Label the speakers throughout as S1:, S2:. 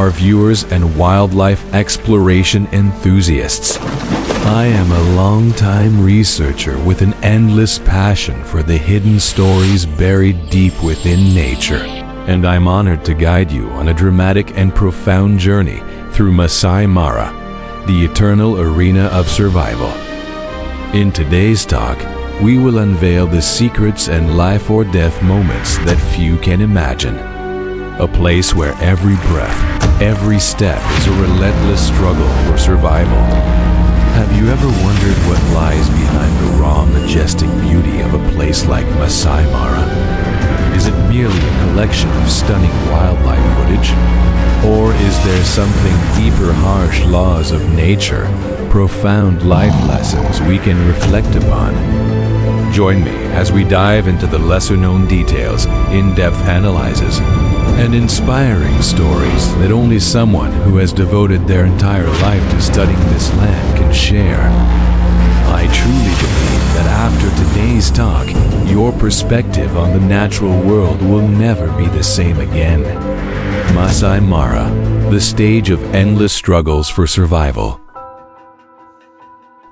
S1: our viewers and wildlife exploration enthusiasts. I am a long-time researcher with an endless passion for the hidden stories buried deep within nature, and I'm honored to guide you on a dramatic and profound journey through Masai Mara, the eternal arena of survival. In today's talk, we will unveil the secrets and life-or-death moments that few can imagine. A place where every breath, every step is a relentless struggle for survival. Have you ever wondered what lies behind the raw, majestic beauty of a place like Masai Mara? Is it merely a collection of stunning wildlife footage? Or is there something deeper, harsh laws of nature, profound life lessons we can reflect upon? Join me as we dive into the lesser-known details, in-depth analyses, and inspiring stories that only someone who has devoted their entire life to studying this land can share. I truly believe that after today's talk, your perspective on the natural world will never be the same again. Masai Mara, the stage of endless struggles for survival.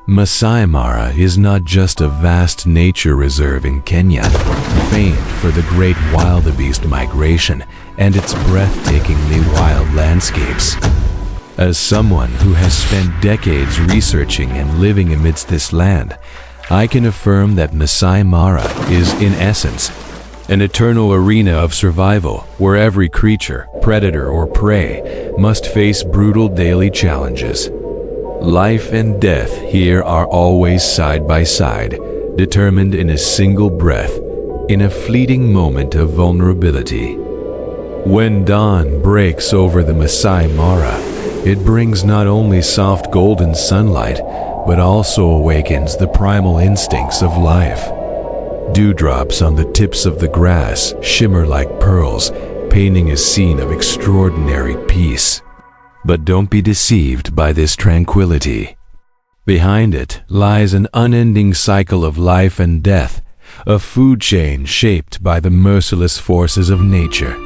S1: Masai Mara is not just a vast nature reserve in Kenya, famed for the great wildebeest migration and its breathtakingly wild landscapes. As someone who has spent decades researching and living amidst this land, I can affirm that Masai Mara is, in essence, an eternal arena of survival where every creature, predator or prey, must face brutal daily challenges. Life and death here are always side by side, determined in a single breath, in a fleeting moment of vulnerability. When dawn breaks over the Masai Mara, it brings not only soft golden sunlight, but also awakens the primal instincts of life. Dewdrops on the tips of the grass shimmer like pearls, painting a scene of extraordinary peace. But don't be deceived by this tranquility. Behind it lies an unending cycle of life and death, a food chain shaped by the merciless forces of nature.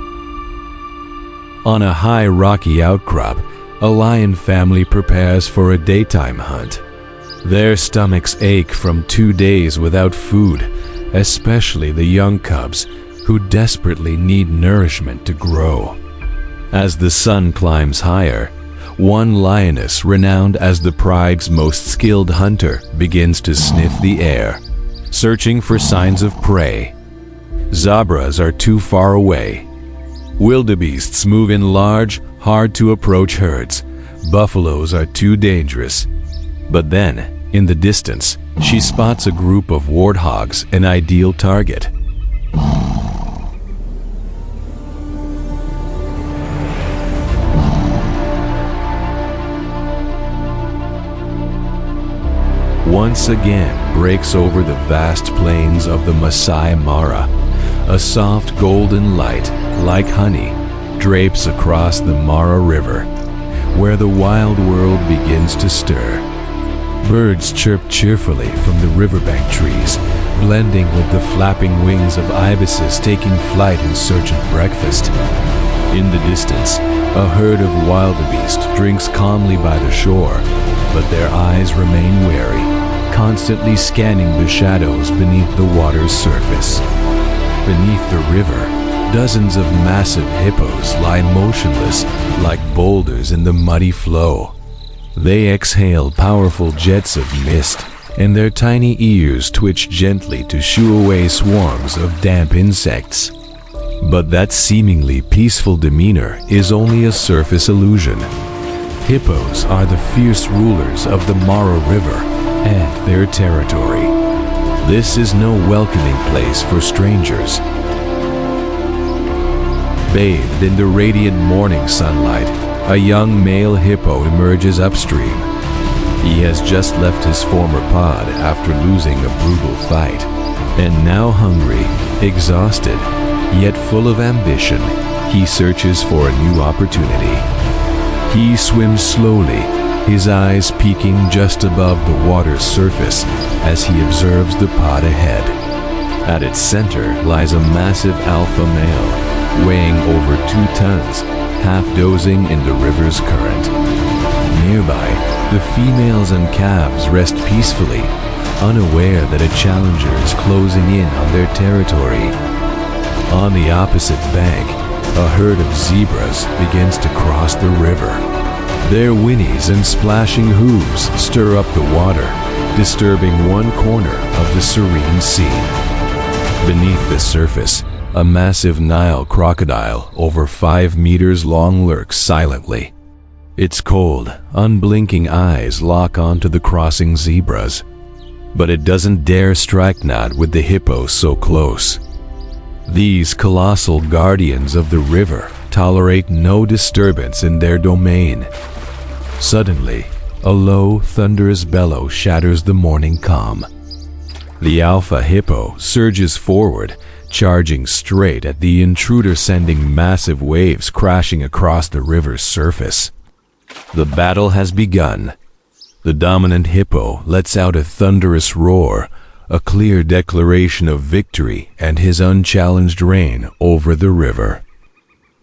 S1: On a high rocky outcrop, a lion family prepares for a daytime hunt. Their stomachs ache from 2 days without food, especially the young cubs, who desperately need nourishment to grow. As the sun climbs higher, one lioness renowned as the pride's most skilled hunter begins to sniff the air, searching for signs of prey. Zebras are too far away. Wildebeests move in large, hard-to-approach herds. Buffaloes are too dangerous. But then, in the distance, she spots a group of warthogs, an ideal target. Once again breaks over the vast plains of the Masai Mara. A soft golden light, like honey, drapes across the Mara River, where the wild world begins to stir. Birds chirp cheerfully from the riverbank trees, blending with the flapping wings of ibises taking flight in search of breakfast. In the distance, a herd of wildebeest drinks calmly by the shore, but their eyes remain wary, constantly scanning the shadows beneath the water's surface. Beneath the river, dozens of massive hippos lie motionless like boulders in the muddy flow. They exhale powerful jets of mist, and their tiny ears twitch gently to shoo away swarms of damp insects. But that seemingly peaceful demeanor is only a surface illusion. Hippos are the fierce rulers of the Mara River and their territory. This is no welcoming place for strangers. Bathed in the radiant morning sunlight, a young male hippo emerges upstream. He has just left his former pod after losing a brutal fight, and now hungry, exhausted, yet full of ambition, he searches for a new opportunity. He swims slowly, his eyes peeking just above the water's surface as he observes the pod ahead. At its center lies a massive alpha male, weighing over 2 tons, half dozing in the river's current. Nearby, the females and calves rest peacefully, unaware that a challenger is closing in on their territory. On the opposite bank, a herd of zebras begins to cross the river. Their whinnies and splashing hooves stir up the water, disturbing one corner of the serene scene. Beneath the surface, a massive Nile crocodile over 5 meters long lurks silently. Its cold, unblinking eyes lock onto the crossing zebras, but it doesn't dare strike knot with the hippos so close. These colossal guardians of the river tolerate no disturbance in their domain. Suddenly, a low, thunderous bellow shatters the morning calm. The alpha hippo surges forward, charging straight at the intruder, sending massive waves crashing across the river's surface. The battle has begun. The dominant hippo lets out a thunderous roar, a clear declaration of victory and his unchallenged reign over the river.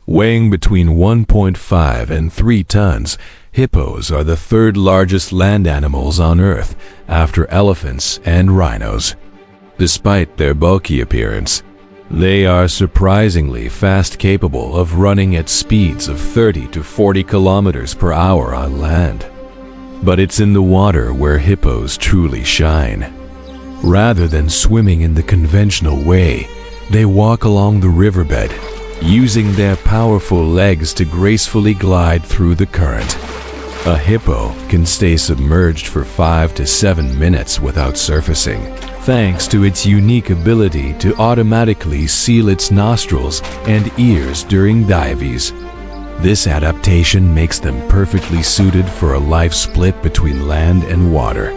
S1: Weighing between 1.5 and 3 tons, hippos are the third largest land animals on Earth after elephants and rhinos. Despite their bulky appearance, they are surprisingly fast, capable of running at speeds of 30 to 40 kilometers per hour on land. But it's in the water where hippos truly shine. Rather than swimming in the conventional way, they walk along the riverbed, using their powerful legs to gracefully glide through the current. A hippo can stay submerged for 5 to 7 minutes without surfacing, thanks to its unique ability to automatically seal its nostrils and ears during dives. This adaptation makes them perfectly suited for a life split between land and water.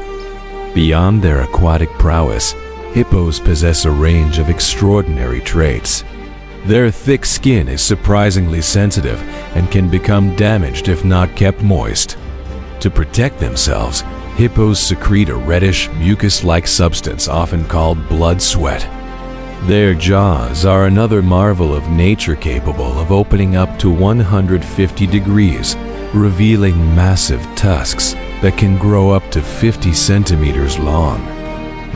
S1: Beyond their aquatic prowess, hippos possess a range of extraordinary traits. Their thick skin is surprisingly sensitive and can become damaged if not kept moist. To protect themselves, hippos secrete a reddish, mucus-like substance often called blood sweat. Their jaws are another marvel of nature, capable of opening up to 150 degrees, revealing massive tusks that can grow up to 50 centimeters long.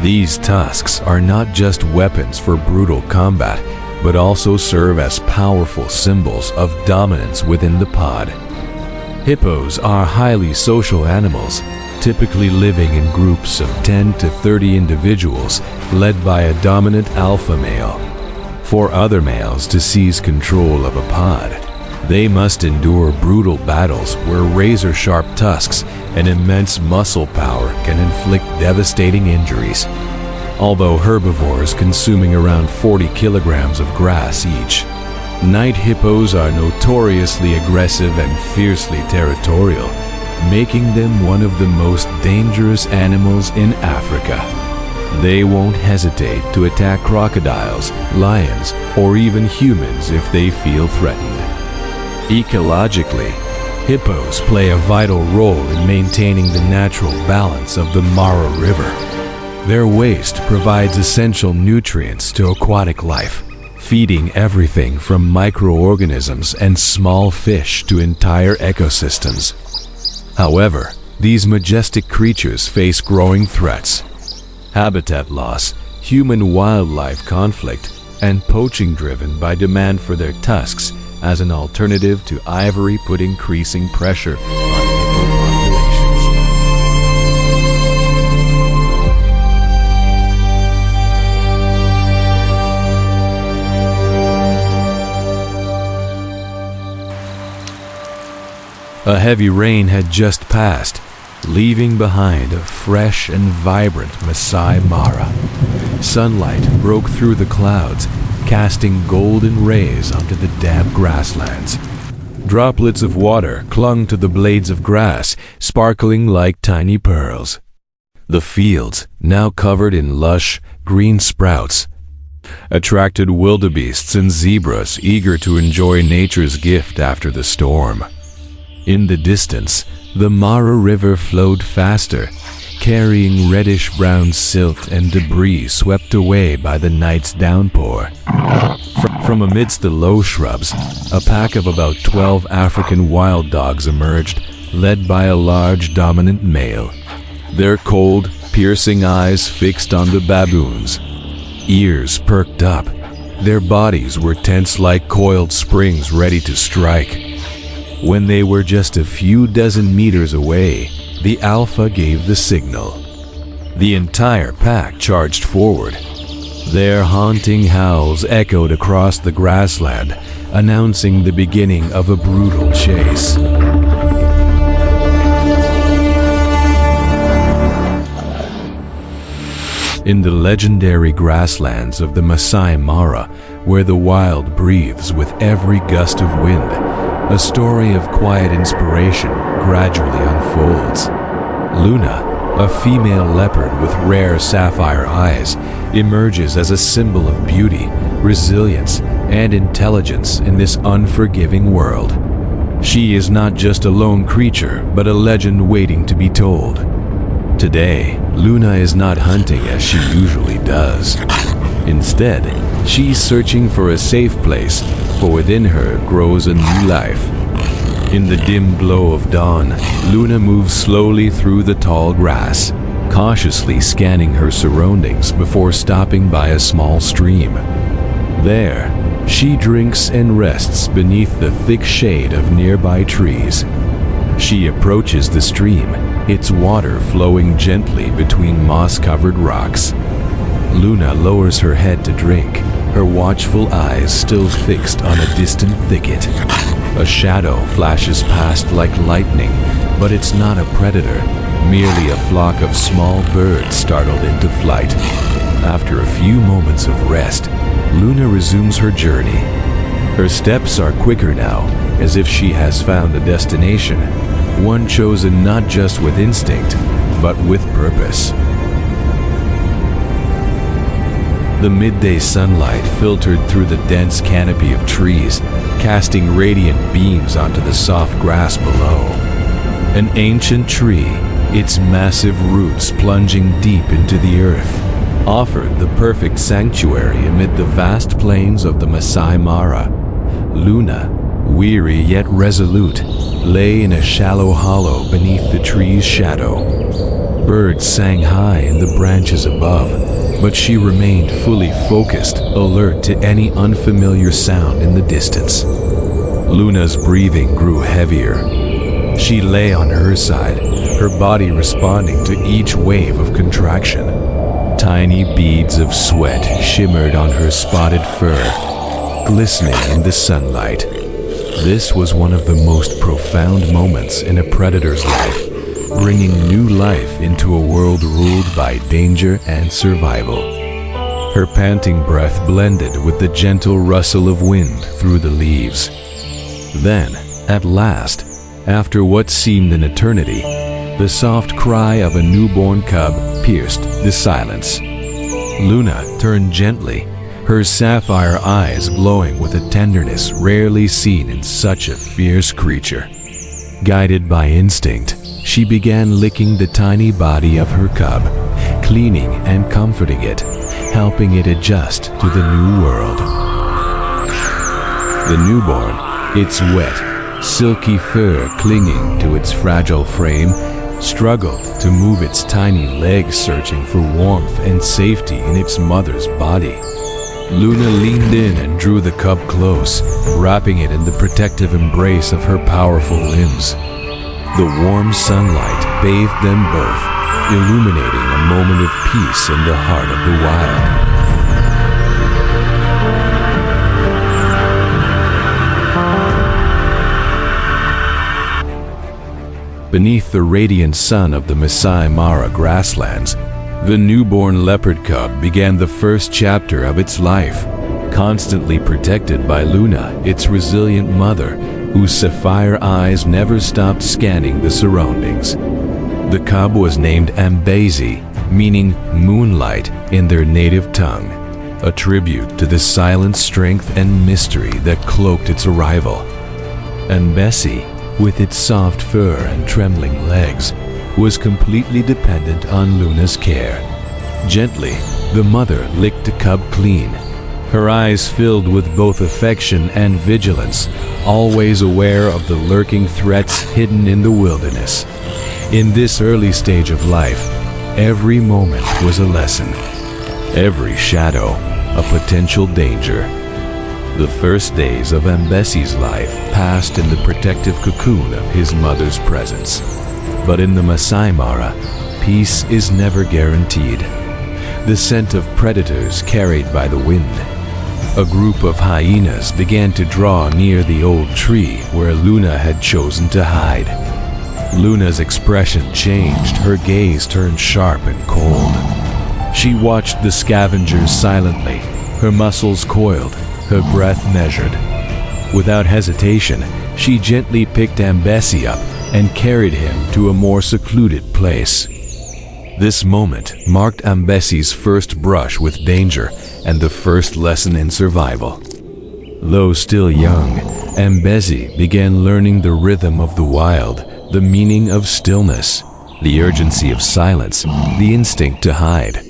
S1: These tusks are not just weapons for brutal combat, but also serve as powerful symbols of dominance within the pod. Hippos are highly social animals, typically living in groups of 10 to 30 individuals, led by a dominant alpha male. For other males to seize control of a pod, they must endure brutal battles where razor-sharp tusks and immense muscle power can inflict devastating injuries. Although herbivores consuming around 40 kilograms of grass each, night hippos are notoriously aggressive and fiercely territorial, making them one of the most dangerous animals in Africa. They won't hesitate to attack crocodiles, lions, or even humans if they feel threatened. Ecologically, hippos play a vital role in maintaining the natural balance of the Mara River. Their waste provides essential nutrients to aquatic life, feeding everything from microorganisms and small fish to entire ecosystems. However, these majestic creatures face growing threats: habitat loss, human-wildlife conflict, and poaching driven by demand for their tusks as an alternative to ivory, put increasing pressure on hippo populations. A heavy rain had just passed, leaving behind a fresh and vibrant Masai Mara. Sunlight broke through the clouds, casting golden rays onto the damp grasslands. Droplets of water clung to the blades of grass, sparkling like tiny pearls. The fields, now covered in lush, green sprouts, attracted wildebeests and zebras eager to enjoy nature's gift after the storm. In the distance, the Mara River flowed faster, carrying reddish-brown silt and debris swept away by the night's downpour. From amidst the low shrubs, a pack of about 12 African wild dogs emerged, led by a large dominant male. Their cold, piercing eyes fixed on the baboons. Ears perked up. Their bodies were tense like coiled springs ready to strike. When they were just a few dozen meters away, the alpha gave the signal. The entire pack charged forward. Their haunting howls echoed across the grassland, announcing the beginning of a brutal chase. In the legendary grasslands of the Masai Mara, where the wild breathes with every gust of wind, a story of quiet inspiration gradually unfolds. Luna, a female leopard with rare sapphire eyes, emerges as a symbol of beauty, resilience, and intelligence in this unforgiving world. She is not just a lone creature, but a legend waiting to be told. Today, Luna is not hunting as she usually does. Instead, she's searching for a safe place, for within her grows a new life. In the dim glow of dawn, Luna moves slowly through the tall grass, cautiously scanning her surroundings before stopping by a small stream. There, she drinks and rests beneath the thick shade of nearby trees. She approaches the stream, its water flowing gently between moss-covered rocks. Luna lowers her head to drink, her watchful eyes still fixed on a distant thicket. A shadow flashes past like lightning, but it's not a predator, merely a flock of small birds startled into flight. After a few moments of rest, Luna resumes her journey. Her steps are quicker now, as if she has found a destination, one chosen not just with instinct, but with purpose. The midday sunlight filtered through the dense canopy of trees, casting radiant beams onto the soft grass below. An ancient tree, its massive roots plunging deep into the earth, offered the perfect sanctuary amid the vast plains of the Masai Mara. Luna, weary yet resolute, lay in a shallow hollow beneath the tree's shadow. Birds sang high in the branches above, but she remained fully focused, alert to any unfamiliar sound in the distance. Luna's breathing grew heavier. She lay on her side, her body responding to each wave of contraction. Tiny beads of sweat shimmered on her spotted fur, glistening in the sunlight. This was one of the most profound moments in a predator's life, bringing new life into a world ruled by danger and survival. Her panting breath blended with the gentle rustle of wind through the leaves. Then, at last, after what seemed an eternity, the soft cry of a newborn cub pierced the silence. Luna turned gently, her sapphire eyes glowing with a tenderness rarely seen in such a fierce creature. Guided by instinct, she began licking the tiny body of her cub, cleaning and comforting it, helping it adjust to the new world. The newborn, its wet, silky fur clinging to its fragile frame, struggled to move its tiny legs, searching for warmth and safety in its mother's body. Luna leaned in and drew the cub close, wrapping it in the protective embrace of her powerful limbs. The warm sunlight bathed them both, illuminating a moment of peace in the heart of the wild. Beneath the radiant sun of the Masai Mara grasslands, the newborn leopard cub began the first chapter of its life, constantly protected by Luna, its resilient mother, whose sapphire eyes never stopped scanning the surroundings. The cub was named Mbezi, meaning moonlight in their native tongue, a tribute to the silent strength and mystery that cloaked its arrival. And Bessie, with its soft fur and trembling legs, was completely dependent on Luna's care. Gently, the mother licked the cub clean, her eyes filled with both affection and vigilance, always aware of the lurking threats hidden in the wilderness. In this early stage of life, every moment was a lesson, every shadow a potential danger. The first days of Mbesi's life passed in the protective cocoon of his mother's presence. But in the Masai Mara, peace is never guaranteed. The scent of predators carried by the wind. A group of hyenas began to draw near the old tree where Luna had chosen to hide. Luna's expression changed, her gaze turned sharp and cold. She watched the scavengers silently, her muscles coiled, her breath measured. Without hesitation, she gently picked Mbesi up and carried him to a more secluded place. This moment marked Mbesi's first brush with danger and the first lesson in survival. Though still young, Mbesi began learning the rhythm of the wild, the meaning of stillness, the urgency of silence, the instinct to hide.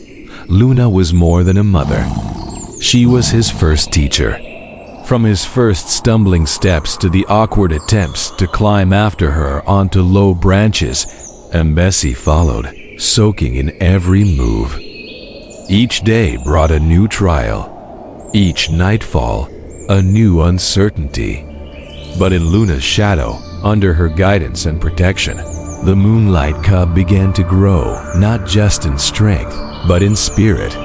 S1: Luna was more than a mother. She was his first teacher. From his first stumbling steps to the awkward attempts to climb after her onto low branches, Mbesi followed, soaking in every move. Each day brought a new trial, each nightfall a new uncertainty. But in Luna's shadow, under her guidance and protection, the moonlight cub began to grow, not just in strength, but in spirit.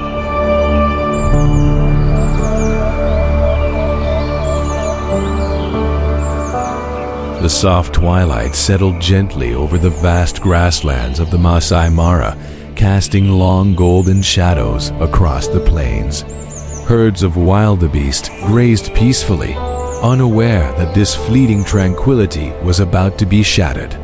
S1: The soft twilight settled gently over the vast grasslands of the Masai Mara, casting long golden shadows across the plains. Herds of wildebeest grazed peacefully, unaware that this fleeting tranquility was about to be shattered.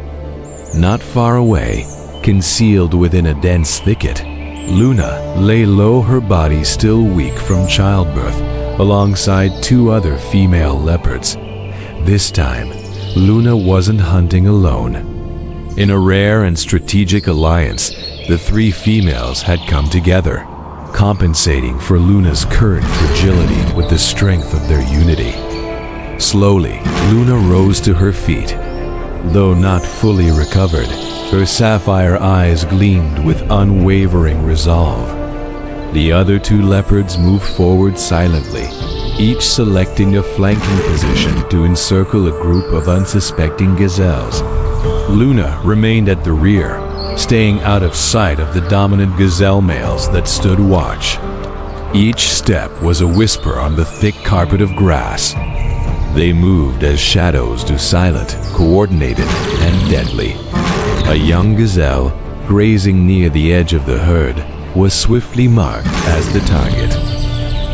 S1: Not far away, concealed within a dense thicket, Luna lay low, her body still weak from childbirth, alongside two other female leopards. This time, Luna wasn't hunting alone. In a rare and strategic alliance, the three females had come together, compensating for Luna's current fragility with the strength of their unity. Slowly, Luna rose to her feet. Though not fully recovered, her sapphire eyes gleamed with unwavering resolve. The other two leopards moved forward silently, each selecting a flanking position to encircle a group of unsuspecting gazelles. Luna remained at the rear, staying out of sight of the dominant gazelle males that stood watch. Each step was a whisper on the thick carpet of grass. They moved as shadows do, silent, coordinated, and deadly. A young gazelle, grazing near the edge of the herd, was swiftly marked as the target.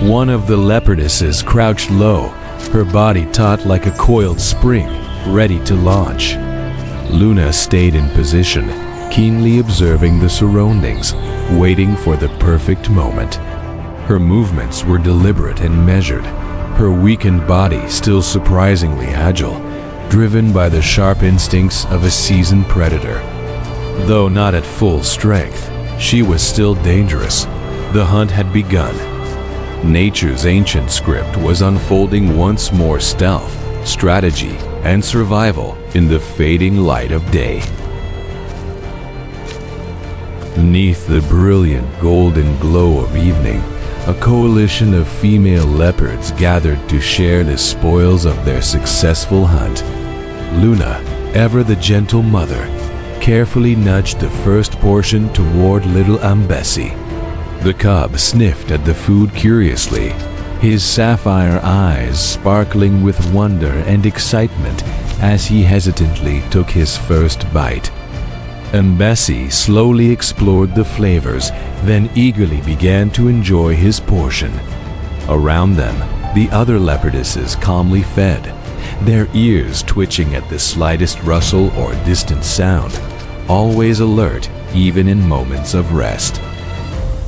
S1: One of the leopardesses crouched low, her body taut like a coiled spring, ready to launch. Luna stayed in position, keenly observing the surroundings, waiting for the perfect moment. Her movements were deliberate and measured, her weakened body still surprisingly agile, driven by the sharp instincts of a seasoned predator. Though not at full strength, she was still dangerous. The hunt had begun. Nature's ancient script was unfolding once more: stealth, strategy, and survival in the fading light of day. Beneath the brilliant golden glow of evening, a coalition of female leopards gathered to share the spoils of their successful hunt. Luna, ever the gentle mother, carefully nudged the first portion toward little Mbesi. The cub sniffed at the food curiously, his sapphire eyes sparkling with wonder and excitement as he hesitantly took his first bite. Mbesi slowly explored the flavors, then eagerly began to enjoy his portion. Around them, the other leopardesses calmly fed, their ears twitching at the slightest rustle or distant sound, always alert even in moments of rest.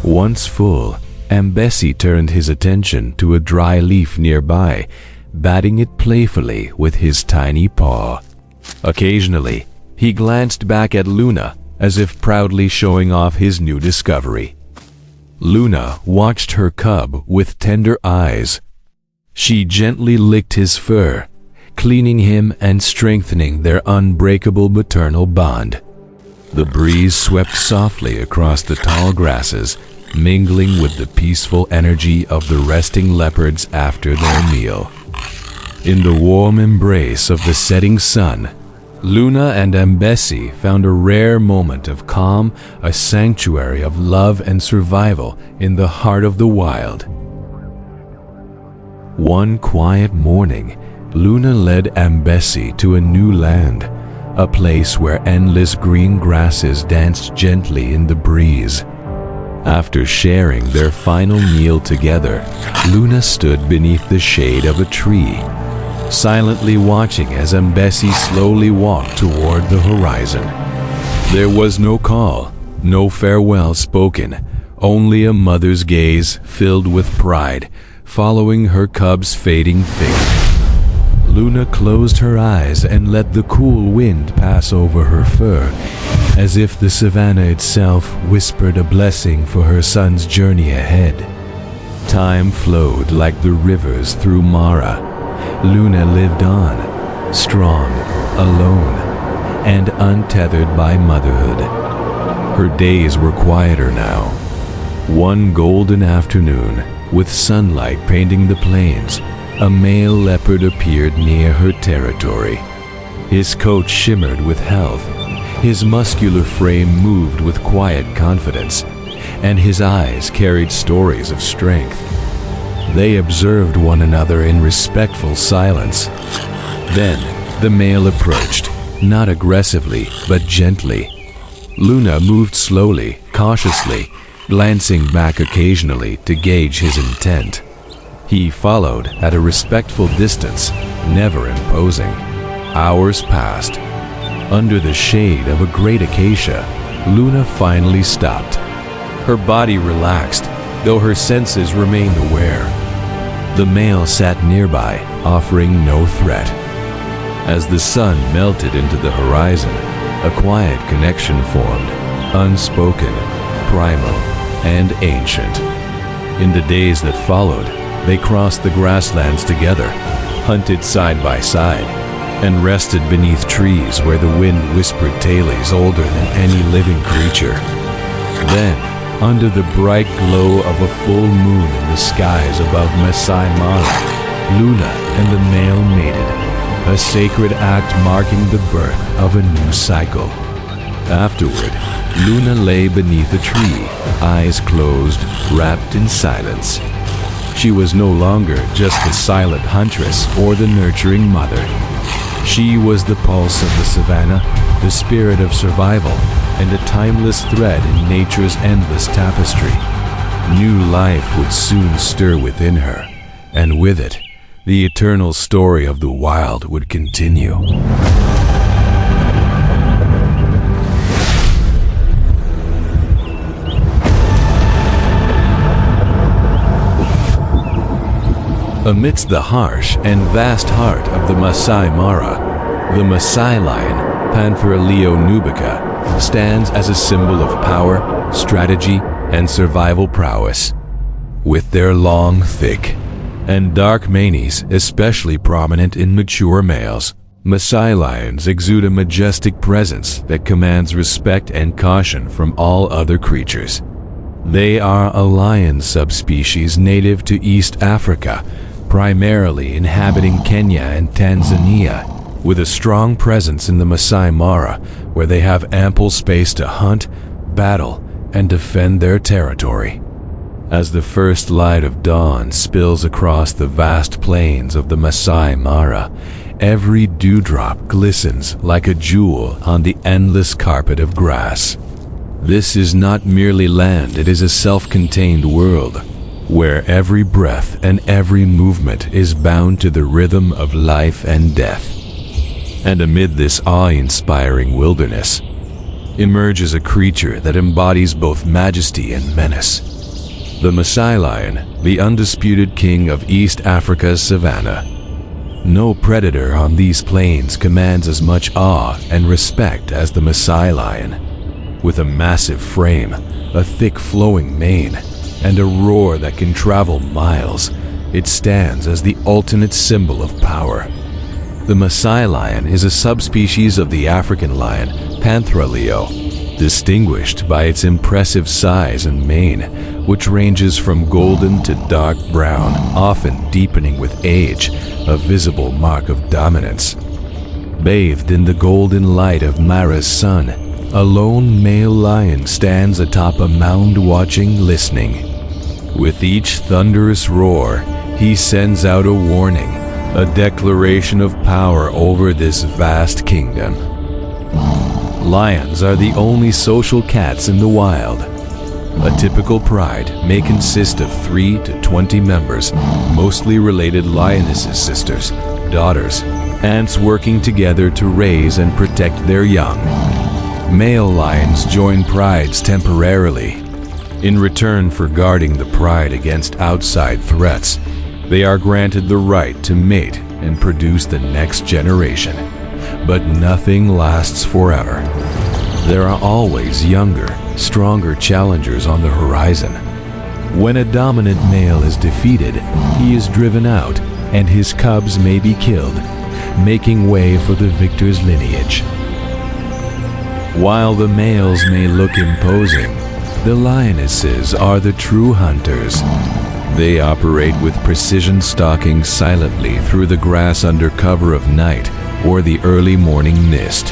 S1: Once full, Mbesi turned his attention to a dry leaf nearby, batting it playfully with his tiny paw. Occasionally, he glanced back at Luna, as if proudly showing off his new discovery. Luna watched her cub with tender eyes. She gently licked his fur, cleaning him and strengthening their unbreakable maternal bond. The breeze swept softly across the tall grasses, mingling with the peaceful energy of the resting leopards after their meal. In the warm embrace of the setting sun, Luna and Mbesi found a rare moment of calm, a sanctuary of love and survival in the heart of the wild. One quiet morning, Luna led Mbesi to a new land, a place where endless green grasses danced gently in the breeze. After sharing their final meal together, Luna stood beneath the shade of a tree, silently watching as Mbesi slowly walked toward the horizon. There was no call, no farewell spoken, only a mother's gaze filled with pride, following her cub's fading figure. Luna closed her eyes and let the cool wind pass over her fur, as if the savannah itself whispered a blessing for her son's journey ahead. Time flowed like the rivers through Mara. Luna lived on, strong, alone, and untethered by motherhood. Her days were quieter now. One golden afternoon, with sunlight painting the plains, a male leopard appeared near her territory. His coat shimmered with health, his muscular frame moved with quiet confidence, and his eyes carried stories of strength. They observed one another in respectful silence. Then the male approached, not aggressively, but gently. Luna moved slowly, cautiously, glancing back occasionally to gauge his intent. He followed at a respectful distance, never imposing. Hours passed. Under the shade of a great acacia, Luna finally stopped. Her body relaxed, though her senses remained aware. The male sat nearby, offering no threat. As the sun melted into the horizon, a quiet connection formed, unspoken, primal, and ancient. In the days that followed, they crossed the grasslands together, hunted side by side, and rested beneath trees where the wind whispered tales older than any living creature. Then, under the bright glow of a full moon in the skies above Masai Mara, Luna and the male mated, a sacred act marking the birth of a new cycle. Afterward, Luna lay beneath a tree, eyes closed, wrapped in silence. She was no longer just the silent huntress or the nurturing mother. She was the pulse of the savannah, the spirit of survival, and a timeless thread in nature's endless tapestry. New life would soon stir within her, and with it, the eternal story of the wild would continue. Amidst the harsh and vast heart of the Masai Mara, the Masai lion, Panthera leo nubica, stands as a symbol of power, strategy, and survival prowess. With their long, thick, and dark manes especially prominent in mature males, Masai lions exude a majestic presence that commands respect and caution from all other creatures. They are a lion subspecies native to East Africa, primarily inhabiting Kenya and Tanzania, with a strong presence in the Masai Mara, where they have ample space to hunt, battle, and defend their territory. As the first light of dawn spills across the vast plains of the Masai Mara, every dewdrop glistens like a jewel on the endless carpet of grass. This is not merely land, it is a self-contained world, where every breath and every movement is bound to the rhythm of life and death. And amid this awe-inspiring wilderness, emerges a creature that embodies both majesty and menace. The Masai lion, the undisputed king of East Africa's savannah. No predator on these plains commands as much awe and respect as the Masai lion. With a massive frame, a thick flowing mane, and a roar that can travel miles, it stands as the ultimate symbol of power. The Masai lion is a subspecies of the African lion, Panthera leo, distinguished by its impressive size and mane, which ranges from golden to dark brown, often deepening with age, a visible mark of dominance. Bathed in the golden light of Mara's sun, a lone male lion stands atop a mound watching, listening. With each thunderous roar, he sends out a warning, a declaration of power over this vast kingdom. Lions are the only social cats in the wild. A typical pride may consist of 3 to 20 members, mostly related lionesses' sisters, daughters, aunts working together to raise and protect their young. Male lions join prides temporarily. In return for guarding the pride against outside threats, they are granted the right to mate and produce the next generation. But nothing lasts forever. There are always younger, stronger challengers on the horizon. When a dominant male is defeated, he is driven out, and his cubs may be killed, making way for the victor's lineage. While the males may look imposing, the lionesses are the true hunters. They operate with precision, stalking silently through the grass under cover of night or the early morning mist.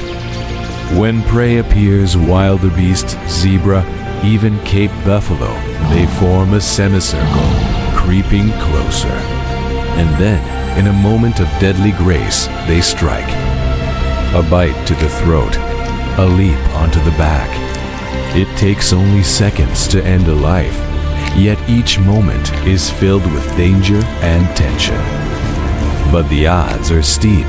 S1: When prey appears, wildebeest, zebra, even Cape buffalo, they form a semicircle, creeping closer. And then, in a moment of deadly grace, they strike. A bite to the throat, a leap onto the back. It takes only seconds to end a life, yet each moment is filled with danger and tension. But the odds are steep.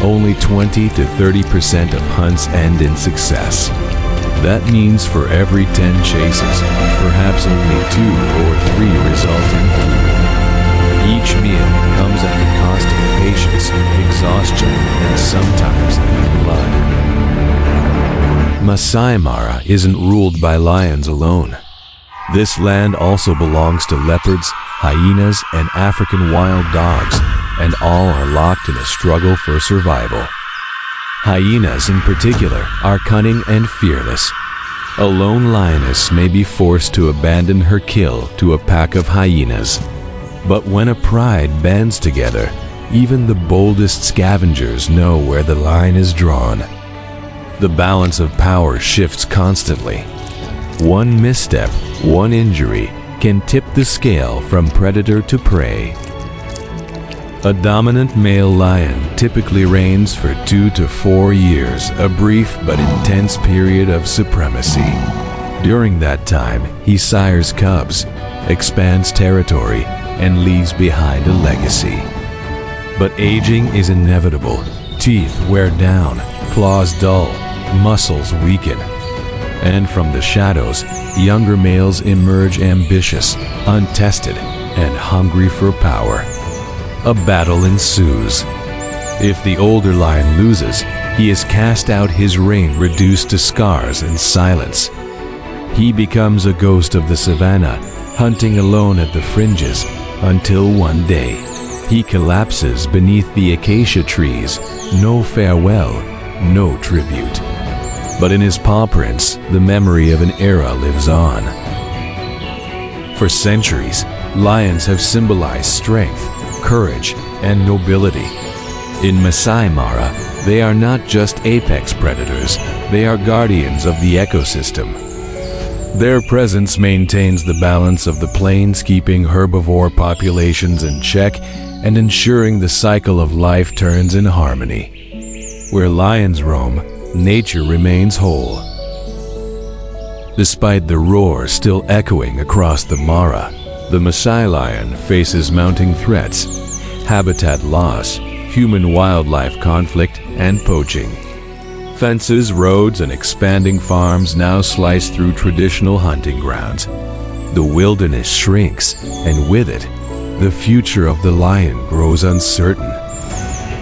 S1: Only 20 to 30% of hunts end in success. That means for every 10 chases, perhaps only 2 or 3 result in food. Each meal comes at the cost of patience, exhaustion, and sometimes blood. Masai Mara isn't ruled by lions alone. This land also belongs to leopards, hyenas, and African wild dogs, and all are locked in a struggle for survival. Hyenas in particular are cunning and fearless. A lone lioness may be forced to abandon her kill to a pack of hyenas. But when a pride bands together, even the boldest scavengers know where the line is drawn. The balance of power shifts constantly. One misstep, one injury, can tip the scale from predator to prey. A dominant male lion typically reigns for 2 to 4 years, a brief but intense period of supremacy. During that time, he sires cubs, expands territory, and leaves behind a legacy. But aging is inevitable. Teeth wear down, claws dull, muscles weaken. And from the shadows, younger males emerge ambitious, untested, and hungry for power. A battle ensues. If the older lion loses, he is cast out, his reign reduced to scars and silence. He becomes a ghost of the savannah, hunting alone at the fringes, until one day, he collapses beneath the acacia trees. No farewell, no tribute. But in his paw prints, the memory of an era lives on. For centuries, lions have symbolized strength, courage, and nobility. In Masai Mara, they are not just apex predators, they are guardians of the ecosystem. Their presence maintains the balance of the plains, keeping herbivore populations in check and ensuring the cycle of life turns in harmony. Where lions roam, nature remains whole. Despite the roar still echoing across the Mara, the Masai lion faces mounting threats: habitat loss, human-wildlife conflict, and poaching. Fences, roads, and expanding farms now slice through traditional hunting grounds. The wilderness shrinks, and with it, the future of the lion grows uncertain.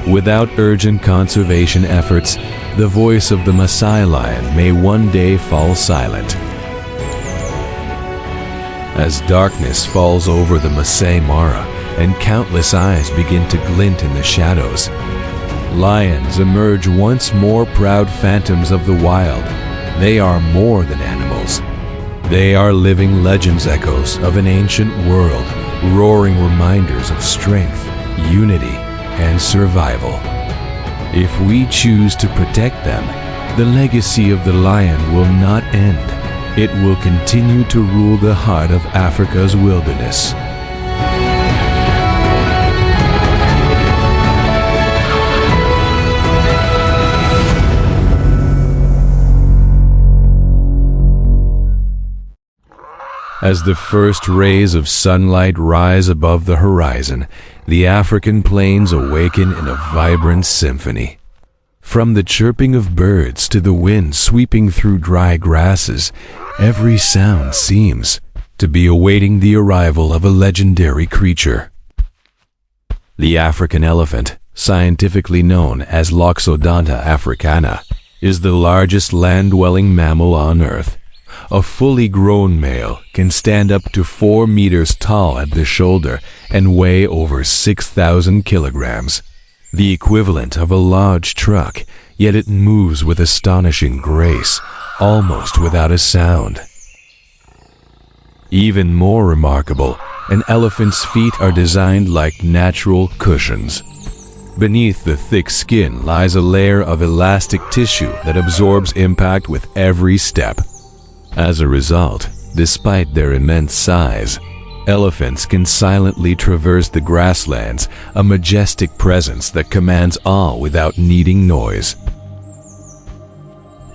S1: Without urgent conservation efforts, the voice of the Masai lion may one day fall silent. As darkness falls over the Masai Mara and countless eyes begin to glint in the shadows, lions emerge once more, proud phantoms of the wild. They are more than animals. They are living legends, echoes of an ancient world, roaring reminders of strength, unity, and survival. If we choose to protect them, the legacy of the lion will not end. It will continue to rule the heart of Africa's wilderness. As the first rays of sunlight rise above the horizon, the African plains awaken in a vibrant symphony. From the chirping of birds to the wind sweeping through dry grasses, every sound seems to be awaiting the arrival of a legendary creature. The African elephant, scientifically known as Loxodonta africana, is the largest land-dwelling mammal on Earth. A fully grown male can stand up to 4 meters tall at the shoulder and weigh over 6,000 kilograms, the equivalent of a large truck, yet it moves with astonishing grace, almost without a sound. Even more remarkable, an elephant's feet are designed like natural cushions. Beneath the thick skin lies a layer of elastic tissue that absorbs impact with every step. As a result, despite their immense size, elephants can silently traverse the grasslands, a majestic presence that commands awe without needing noise.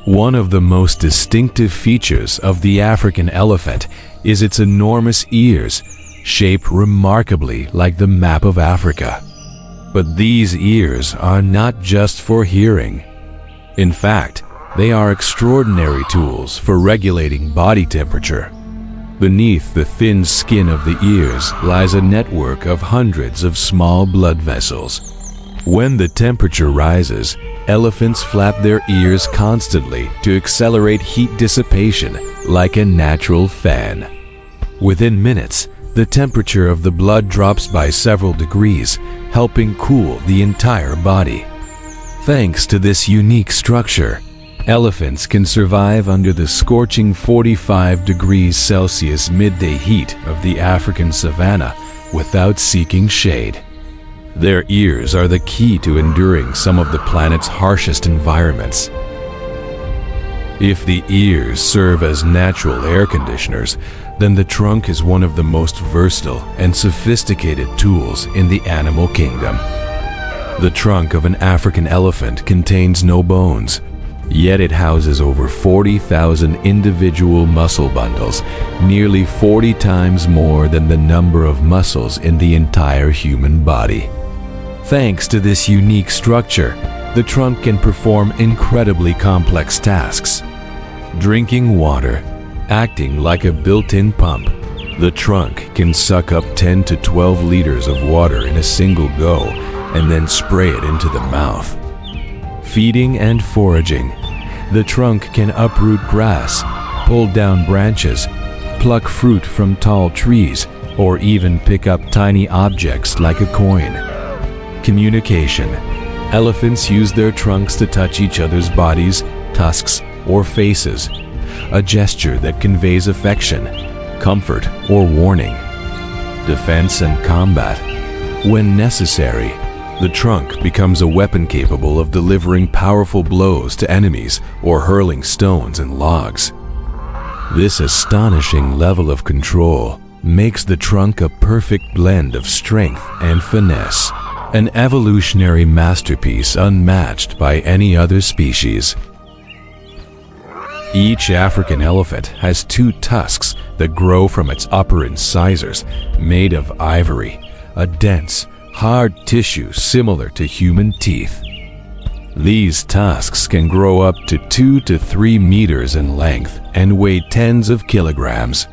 S1: One of the most distinctive features of the African elephant is its enormous ears, shaped remarkably like the map of Africa. But these ears are not just for hearing. In fact, they are extraordinary tools for regulating body temperature. Beneath the thin skin of the ears lies a network of hundreds of small blood vessels. When the temperature rises, elephants flap their ears constantly to accelerate heat dissipation like a natural fan. Within minutes, the temperature of the blood drops by several degrees, helping cool the entire body. Thanks to this unique structure, elephants can survive under the scorching 45 degrees Celsius midday heat of the African savannah without seeking shade. Their ears are the key to enduring some of the planet's harshest environments. If the ears serve as natural air conditioners, then the trunk is one of the most versatile and sophisticated tools in the animal kingdom. The trunk of an African elephant contains no bones, yet it houses over 40,000 individual muscle bundles, nearly 40 times more than the number of muscles in the entire human body. Thanks to this unique structure, the trunk can perform incredibly complex tasks. Drinking water, acting like a built-in pump, the trunk can suck up 10 to 12 liters of water in a single go and then spray it into the mouth. Feeding and foraging, the trunk can uproot grass, pull down branches, pluck fruit from tall trees, or even pick up tiny objects like a coin. Communication. Elephants use their trunks to touch each other's bodies, tusks, or faces, a gesture that conveys affection, comfort, or warning. Defense and combat. When necessary, the trunk becomes a weapon capable of delivering powerful blows to enemies or hurling stones and logs. This astonishing level of control makes the trunk a perfect blend of strength and finesse, an evolutionary masterpiece unmatched by any other species. Each African elephant has 2 tusks that grow from its upper incisors, made of ivory, a dense, hard tissue similar to human teeth. These tusks can grow up to 2 to 3 meters in length and weigh tens of kilograms.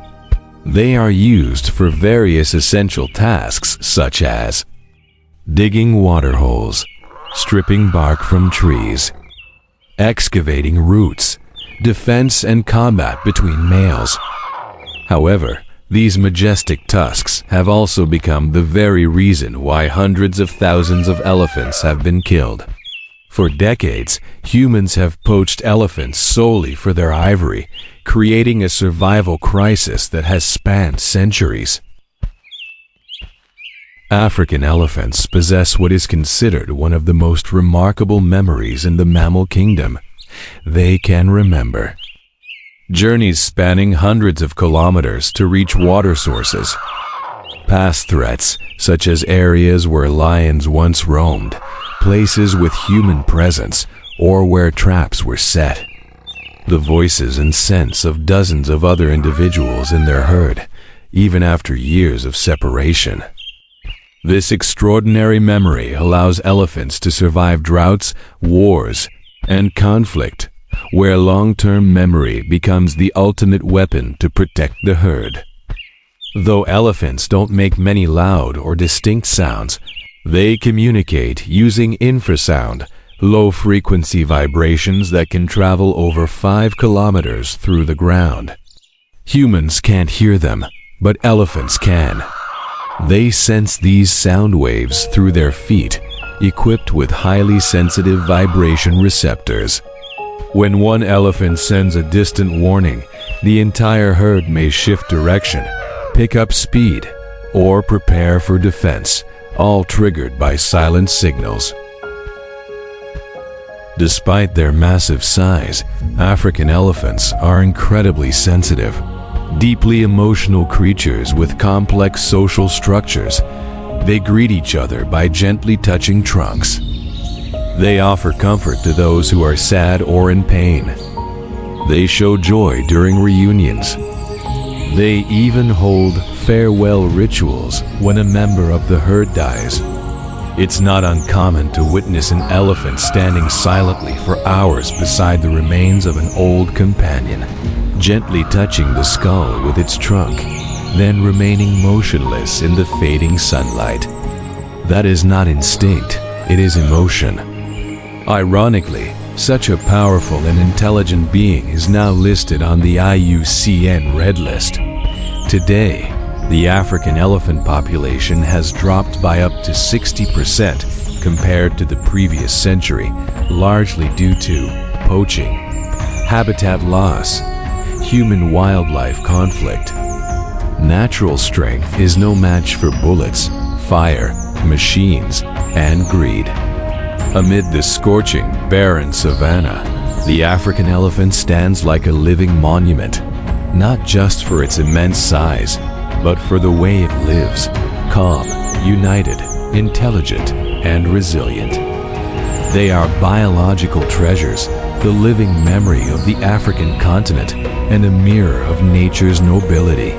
S1: They are used for various essential tasks such as digging water holes, stripping bark from trees, excavating roots, defense and combat between males. However, these majestic tusks have also become the very reason why hundreds of thousands of elephants have been killed. For decades, humans have poached elephants solely for their ivory, creating a survival crisis that has spanned centuries. African elephants possess what is considered one of the most remarkable memories in the mammal kingdom. They can remember journeys spanning hundreds of kilometers to reach water sources, past threats such as areas where lions once roamed, places with human presence, or where traps were set. The voices and scents of dozens of other individuals in their herd, even after years of separation. This extraordinary memory allows elephants to survive droughts, wars, and conflict, where long-term memory becomes the ultimate weapon to protect the herd. Though elephants don't make many loud or distinct sounds, they communicate using infrasound, low-frequency vibrations that can travel over 5 kilometers through the ground. Humans can't hear them, but elephants can. They sense these sound waves through their feet, equipped with highly sensitive vibration receptors. When one elephant sends a distant warning, the entire herd may shift direction, pick up speed, or prepare for defense, all triggered by silent signals. Despite their massive size, African elephants are incredibly sensitive, deeply emotional creatures with complex social structures. They greet each other by gently touching trunks. They offer comfort to those who are sad or in pain. They show joy during reunions. They even hold farewell rituals when a member of the herd dies. It's not uncommon to witness an elephant standing silently for hours beside the remains of an old companion, gently touching the skull with its trunk, then remaining motionless in the fading sunlight. That is not instinct, it is emotion. Ironically, such a powerful and intelligent being is now listed on the IUCN Red List. Today, the African elephant population has dropped by up to 60% compared to the previous century, largely due to poaching, habitat loss, human-wildlife conflict. Natural strength is no match for bullets, fire, machines, and greed. Amid the scorching, barren savanna, the African elephant stands like a living monument, not just for its immense size, but for the way it lives, calm, united, intelligent, and resilient. They are biological treasures, the living memory of the African continent, and a mirror of nature's nobility.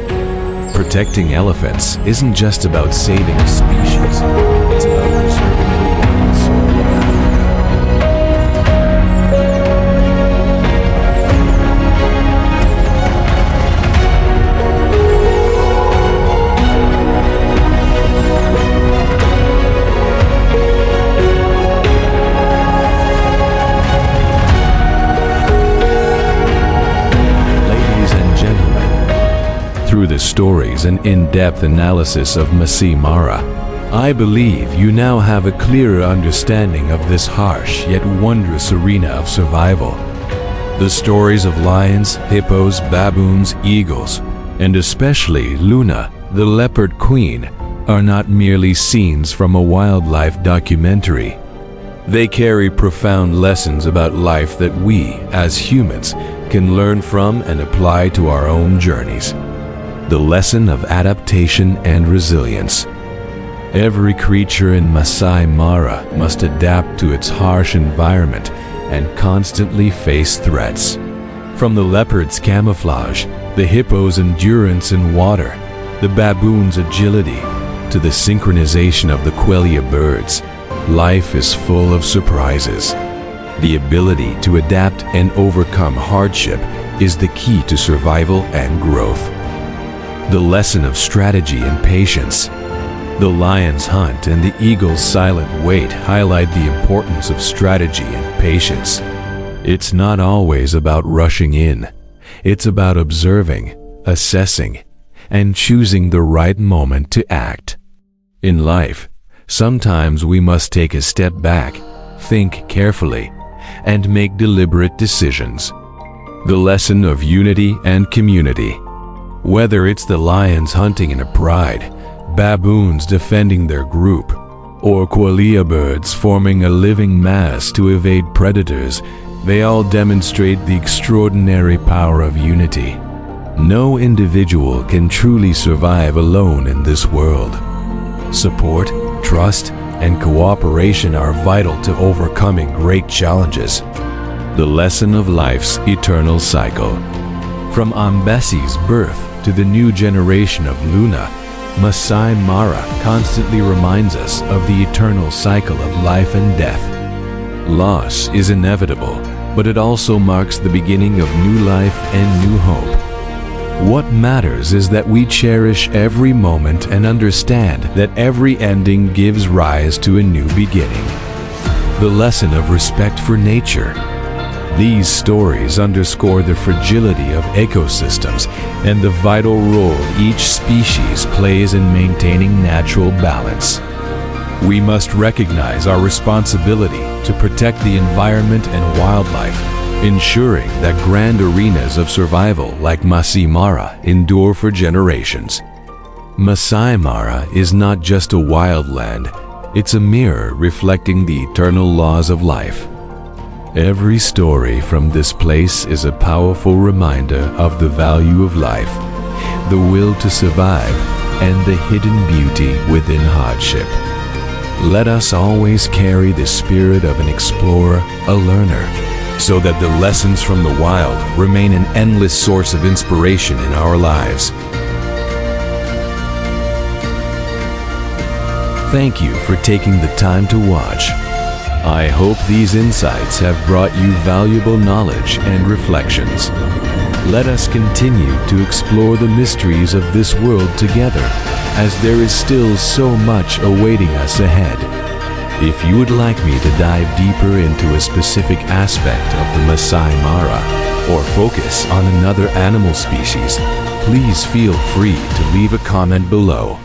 S1: Protecting elephants isn't just about saving a species, it's about preserving the wild soul of Africa. Through the stories and in-depth analysis of Masai Mara, I believe you now have a clearer understanding of this harsh yet wondrous arena of survival. The stories of lions, hippos, baboons, eagles, and especially Luna, the leopard queen, are not merely scenes from a wildlife documentary. They carry profound lessons about life that we, as humans, can learn from and apply to our own journeys. The lesson of adaptation and resilience. Every creature in Masai Mara must adapt to its harsh environment and constantly face threats. From the leopard's camouflage, the hippo's endurance in water, the baboon's agility, to the synchronization of the quelea birds, life is full of surprises. The ability to adapt and overcome hardship is the key to survival and growth. The lesson of strategy and patience. The lion's hunt and the eagle's silent wait highlight the importance of strategy and patience. It's not always about rushing in. It's about observing, assessing, and choosing the right moment to act. In life, sometimes we must take a step back, think carefully, and make deliberate decisions. The lesson of unity and community. Whether it's the lions hunting in a pride, baboons defending their group, or qualia birds forming a living mass to evade predators, they all demonstrate the extraordinary power of unity. No individual can truly survive alone in this world. Support, trust, and cooperation are vital to overcoming great challenges. The lesson of life's eternal cycle. From Ambesi's birth to the new generation of Luna, Masai Mara constantly reminds us of the eternal cycle of life and death. Loss is inevitable, but it also marks the beginning of new life and new hope. What matters is that we cherish every moment and understand that every ending gives rise to a new beginning. The lesson of respect for nature. These stories underscore the fragility of ecosystems and the vital role each species plays in maintaining natural balance. We must recognize our responsibility to protect the environment and wildlife, ensuring that grand arenas of survival like Masai Mara endure for generations. Masai Mara is not just a wildland, it's a mirror reflecting the eternal laws of life. Every story from this place is a powerful reminder of the value of life, the will to survive, and the hidden beauty within hardship. Let us always carry the spirit of an explorer, a learner, so that the lessons from the wild remain an endless source of inspiration in our lives. Thank you for taking the time to watch. I hope these insights have brought you valuable knowledge and reflections. Let us continue to explore the mysteries of this world together, as there is still so much awaiting us ahead. If you would like me to dive deeper into a specific aspect of the Masai Mara, or focus on another animal species, please feel free to leave a comment below.